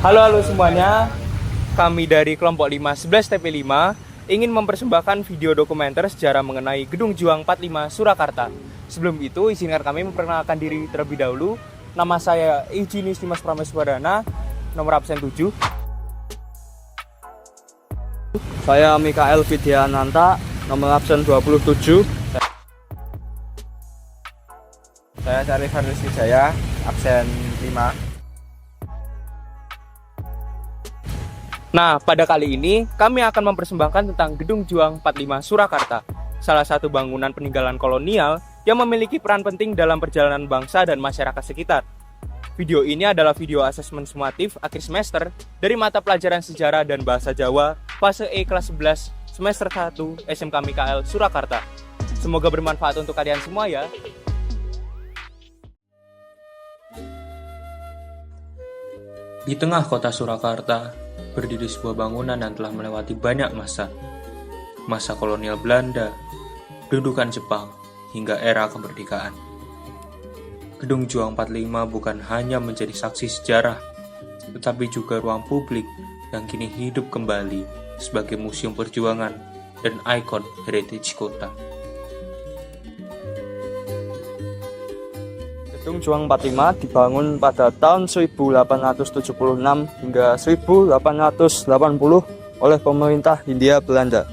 Halo semuanya. Kami dari kelompok 511 TP5 ingin mempersembahkan video dokumenter sejarah mengenai Gedung Juang 45 Surakarta. Sebelum itu, izinkan kami memperkenalkan diri terlebih dahulu. Nama saya Ijinis Dimas Prameswardana, nomor absen 7. Saya Mikael Vidyananta, nomor absen 27. Saya Charlie Fardus Wijaya, absen 5. Nah, pada kali ini kami akan mempersembahkan tentang Gedung Juang 45 Surakarta, salah satu bangunan peninggalan kolonial yang memiliki peran penting dalam perjalanan bangsa dan masyarakat sekitar. Video ini adalah video asesmen sumatif akhir semester dari mata pelajaran sejarah dan bahasa Jawa fase E kelas 11 semester 1 SMK Mikael Surakarta. Semoga bermanfaat untuk kalian semua ya. Di tengah kota Surakarta, berdiri sebuah bangunan yang telah melewati banyak masa kolonial Belanda, dudukan Jepang, hingga era kemerdekaan. Gedung Juang 45 bukan hanya menjadi saksi sejarah, tetapi juga ruang publik yang kini hidup kembali sebagai museum perjuangan dan ikon heritage kota. Gedung Juang 45 dibangun pada tahun 1876 hingga 1880 oleh pemerintah Hindia Belanda.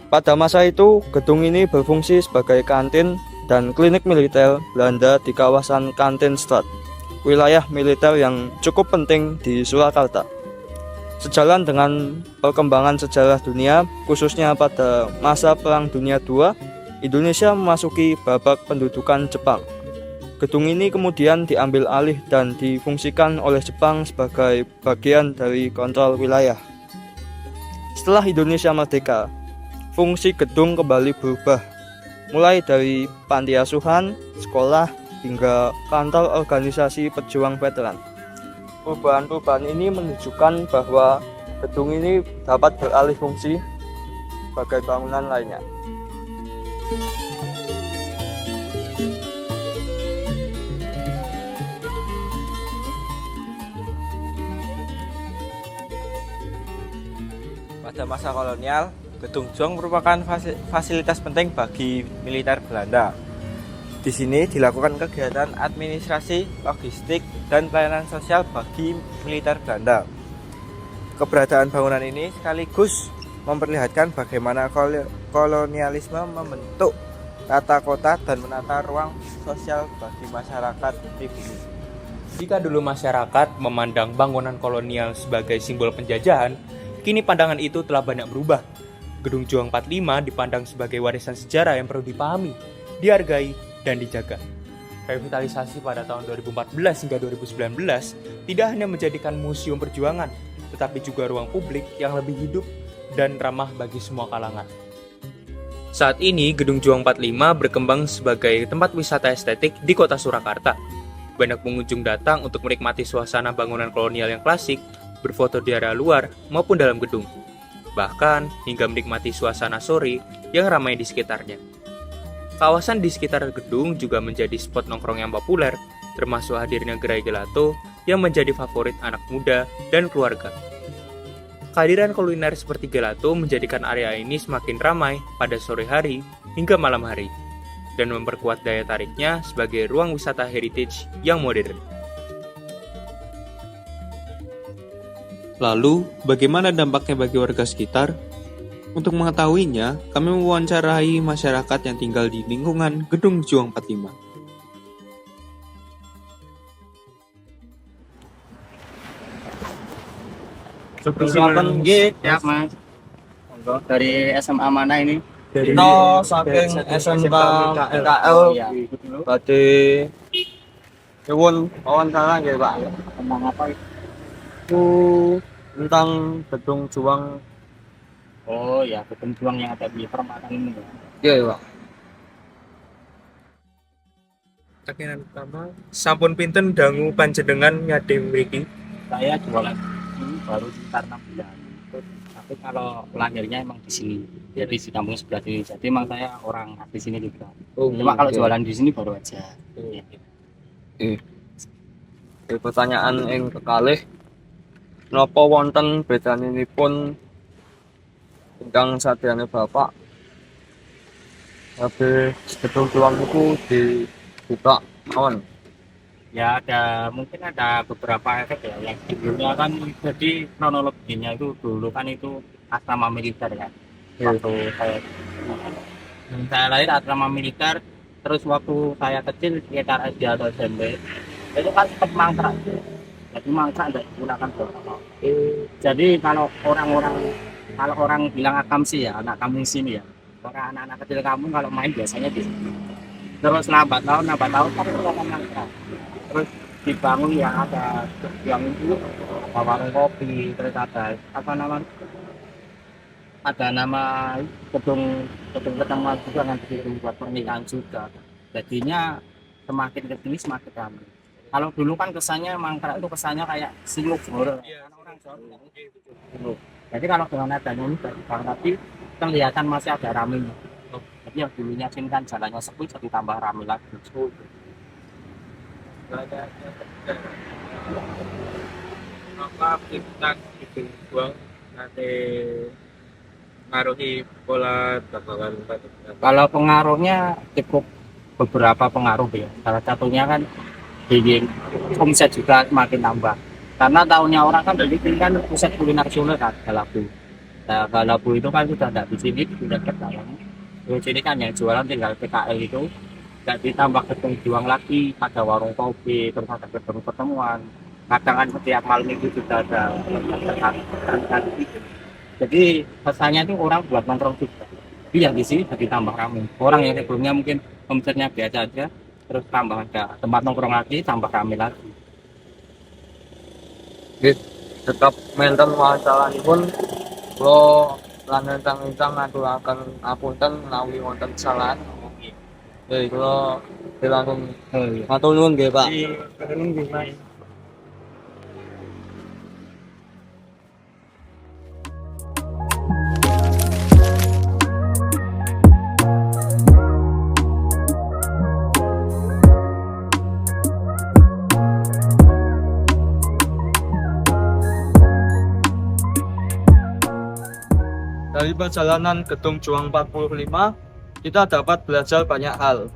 Pada masa itu, gedung ini berfungsi sebagai kantin dan klinik militer Belanda di kawasan Kantinstad, wilayah militer yang cukup penting di Surakarta. Sejalan dengan perkembangan sejarah dunia, khususnya pada masa Perang Dunia II, Indonesia memasuki babak pendudukan Jepang. Gedung ini kemudian diambil alih dan difungsikan oleh Jepang sebagai bagian dari kontrol wilayah. Setelah Indonesia merdeka, fungsi gedung kembali berubah, mulai dari panti asuhan, sekolah, hingga kantor organisasi pejuang veteran. Perubahan-perubahan ini menunjukkan bahwa gedung ini dapat beralih fungsi sebagai bangunan lainnya. Pada masa kolonial, Gedung Juang merupakan fasilitas penting bagi militer Belanda. Di sini dilakukan kegiatan administrasi, logistik, dan pelayanan sosial bagi militer Belanda. Keberadaan bangunan ini sekaligus memperlihatkan bagaimana kolonialisme membentuk tata kota dan menata ruang sosial bagi masyarakat pribumi. Jika dulu masyarakat memandang bangunan kolonial sebagai simbol penjajahan, kini pandangan itu telah banyak berubah. Gedung Juang 45 dipandang sebagai warisan sejarah yang perlu dipahami, dihargai, dan dijaga. Revitalisasi pada tahun 2014 hingga 2019 tidak hanya menjadikan museum perjuangan, tetapi juga ruang publik yang lebih hidup dan ramah bagi semua kalangan. Saat ini, Gedung Juang 45 berkembang sebagai tempat wisata estetik di kota Surakarta. Banyak pengunjung datang untuk menikmati suasana bangunan kolonial yang klasik, berfoto di area luar maupun dalam gedung, bahkan hingga menikmati suasana sore yang ramai di sekitarnya. Kawasan di sekitar gedung juga menjadi spot nongkrong yang populer, termasuk hadirnya gerai gelato yang menjadi favorit anak muda dan keluarga. Kehadiran kuliner seperti gelato menjadikan area ini semakin ramai pada sore hari hingga malam hari, dan memperkuat daya tariknya sebagai ruang wisata heritage yang modern. Lalu, bagaimana dampaknya bagi warga sekitar? Untuk mengetahuinya, kami mewawancarai masyarakat yang tinggal di lingkungan Gedung Juang 45. Silakan Ya mas, dari SMA mana ini? kita saking SMK MKL Iya. badhe nyuwun wawancara nggih Pak. Tentang apa? Itu tentang Gedung Juang. Oh ya, Gedung Juang yang ada di perempatan ini. Iya Pak. Pertanyaan pertama, sampun pinten dangu panjenengan nyade mriki? Saya jualan ini baru sekitar 6 bulan. Tapi kalau lahirnya emang di sini, jadi di kampung sebelah sini. Jadi emang saya orang di sini juga. Cuma kalau jualan di sini baru aja. Pertanyaan yang kekalih, Napa wonten bedaninipun ingkang sadyane Bapak habis gedung juang itu dibuka mawon? Ya mungkin ada beberapa efek ya. Yang dulunya kan jadi kronologinya itu dulu kan itu asrama militer kan. Waktu saya lahir asrama militer, terus waktu saya kecil sekitar SD atau SMP itu kan tetap mangkrak. Jadi mangkrak tidak digunakan buat apa. Jadi kalau orang bilang akamsi ya, anak kampung sini ya. Orang anak-anak kecil kampung kalau main biasanya di sini. Terus lambat tahun kan itu akan mangkrak. Terus dibangun yang ada yang itu ada warung kopi, terus ada apa namanya, ada nama gedung gedung pertemuan juga kan di situ buat pernikahan juga. Jadinya semakin kesini semakin ramai. Kalau dulu kan kesannya mangkrak itu kesannya kayak silup horor. Karena orang Jawa bilang itu dulu. Jadi kalau dengan adanya ini Bang, tapi kelihatan masih ada ramenya. Jadi yang dulunya sini kan jalannya sepi jadi tambah ramai lagi. Apa aktivitas gedung juang nanti ngaruhi pola bakalan Kalau pengaruhnya cukup beberapa pengaruh ya. Salah satunya kan bikin omset juga semakin tambah. Karena tahunnya orang kan dari sini kan pusat kuliner nasional kan Galabu. Nah, Galabu itu kan sudah tidak di sini, sudah ke dalam. Di sini kan yang jualan tinggal PKL itu, nggak ditambah gedung juang lagi, ada warung kopi, terus ada gedung pertemuan. Kadang kan setiap malam itu sudah ada jadi pesannya itu orang buat nongkrong juga. Tapi yang di sini jadi tambah ramai. Orang yang sebelumnya mungkin omsetnya biasa aja, terus tambah ada tempat nongkrong lagi, tambah ramai lagi. Nggih, tetap menten wacanipun kula lan ingkang ngaturaken ngapunten menawi wonten kesalahan. Nggih, kula langkung Oh iya. matur nuwun nggih, Pak. Dari perjalanan Gedung Juang 45, kita dapat belajar banyak hal,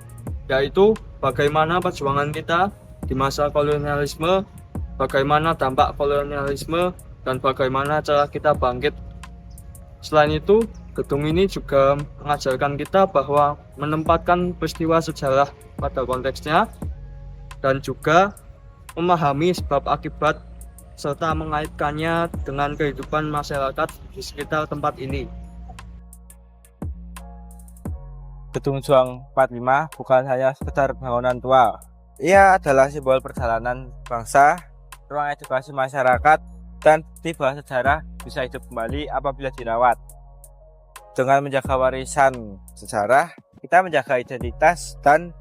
yaitu bagaimana perjuangan kita di masa kolonialisme, bagaimana dampak kolonialisme, dan bagaimana cara kita bangkit. Selain itu, gedung ini juga mengajarkan kita bahwa menempatkan peristiwa sejarah pada konteksnya, dan juga memahami sebab akibat serta mengaitkannya dengan kehidupan masyarakat di sekitar tempat ini. Gedung Juang 45 bukan hanya sekedar bangunan tua. Ia adalah simbol perjalanan bangsa, ruang edukasi masyarakat, dan bukti bahwa sejarah bisa hidup kembali apabila dirawat. Dengan menjaga warisan sejarah, kita menjaga identitas dan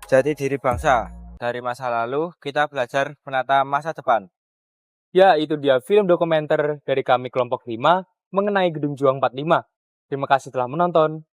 jati diri bangsa. Dari masa lalu, kita belajar menata masa depan. Ya, itu dia film dokumenter dari kami kelompok 5 mengenai Gedung Juang 45. Terima kasih telah menonton.